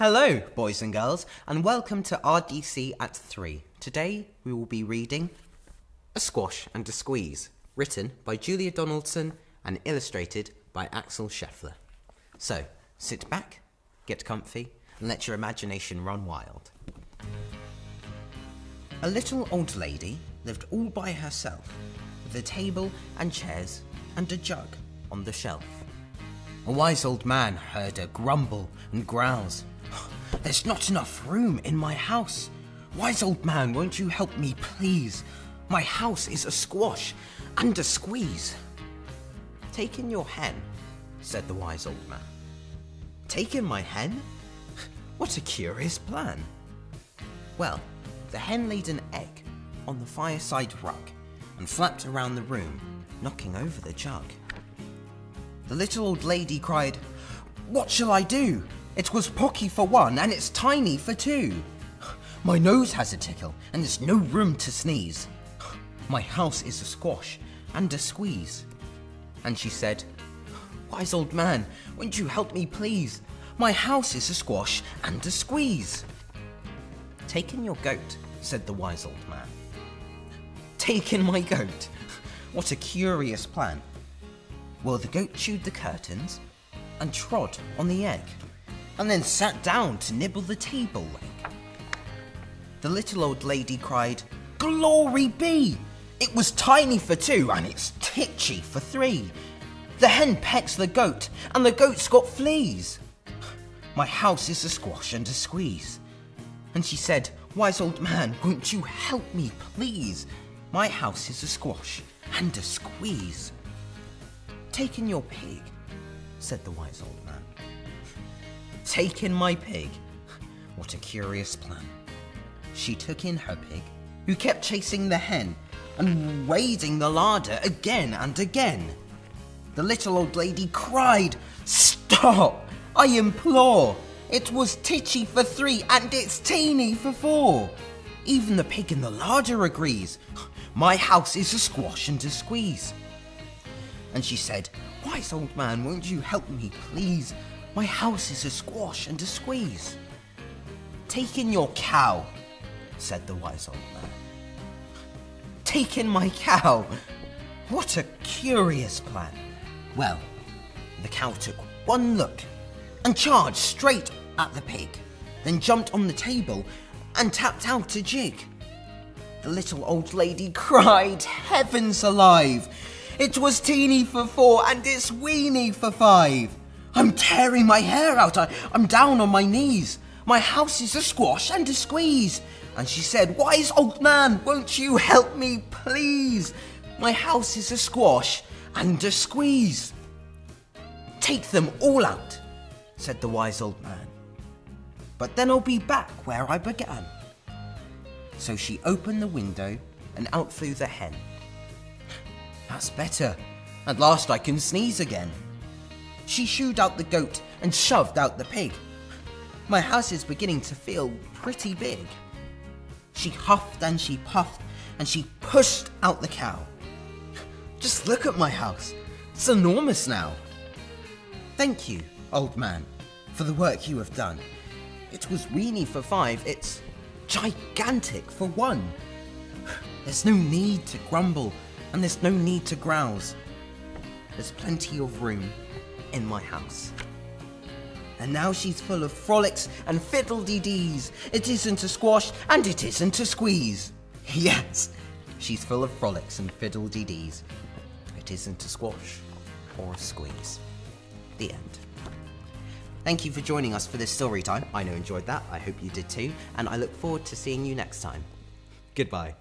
Hello, boys and girls, and welcome to RDC at 3. Today we will be reading A Squash and a Squeeze, written by Julia Donaldson and illustrated by Axel Scheffler. So, sit back, get comfy, and let your imagination run wild. A little old lady lived all by herself, with a table and chairs and a jug on the shelf. A wise old man heard her grumble and growls. "There's not enough room in my house. Wise old man, won't you help me, please? My house is a squash and a squeeze." "Take in your hen," said the wise old man. "Take in my hen? What a curious plan." Well, the hen laid an egg on the fireside rug and flapped around the room, knocking over the jug. The little old lady cried, "What shall I do? It was pocky for one and it's tiny for two. My nose has a tickle and there's no room to sneeze. My house is a squash and a squeeze." And she said, "Wise old man, won't you help me please? My house is a squash and a squeeze." "Take in your goat," said the wise old man. "Take in my goat? What a curious plan." Well, the goat chewed the curtains and trod on the egg, and then sat down to nibble the table leg. The little old lady cried, "Glory be! It was tiny for two and it's titchy for three. The hen pecks the goat and the goat's got fleas. My house is a squash and a squeeze." And she said, "Wise old man, won't you help me please? My house is a squash and a squeeze." "Take in your pig," said the wise old man. "Take in my pig? What a curious plan." She took in her pig, who kept chasing the hen and raiding the larder again and again. The little old lady cried, "Stop, I implore! It was titchy for three and it's teeny for four. Even the pig in the larder agrees. My house is a squash and a squeeze." And she said, "Wise old man, won't you help me please? My house is a squash and a squeeze." "Take in your cow," said the wise old man. "Take in my cow? What a curious plan." Well, the cow took one look and charged straight at the pig, then jumped on the table and tapped out a jig. The little old lady cried, "Heavens alive! It was teeny for four and it's weeny for five. I'm tearing my hair out, I'm down on my knees. My house is a squash and a squeeze." And she said, "Wise old man, won't you help me please? My house is a squash and a squeeze." "Take them all out," said the wise old man. "But then I'll be back where I began." So she opened the window and out flew the hen. "That's better. At last I can sneeze again." She shooed out the goat and shoved out the pig. "My house is beginning to feel pretty big." She huffed and she puffed and she pushed out the cow. "Just look at my house. It's enormous now." "Thank you, old man, for the work you have done. It was weeny for five, it's gigantic for one. There's no need to grumble and there's no need to grouse. There's plenty of room in my house." And now she's full of frolics and fiddle-dee-dees. It isn't a squash and it isn't a squeeze. Yes, she's full of frolics and fiddle-dee-dees. It isn't a squash or a squeeze. The end. Thank you for joining us for this story time. I know you enjoyed that. I hope you did too. And I look forward to seeing you next time. Goodbye.